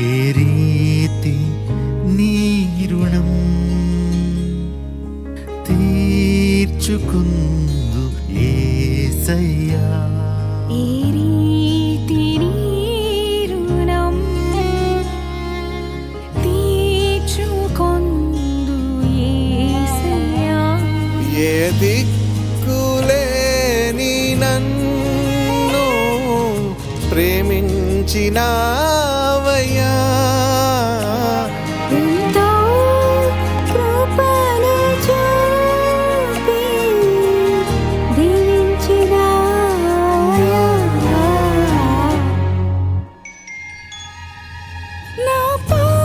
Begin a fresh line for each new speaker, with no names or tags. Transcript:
ఏ రీతి నీ రుణం తీర్చుకుందు యేసయ్యా,
ఏ రీతి నీ రుణం తీర్చుకొందు యేసయ్యా.
ఏ దిక్కులేని నన్ను ప్రేమించినావయ్యా,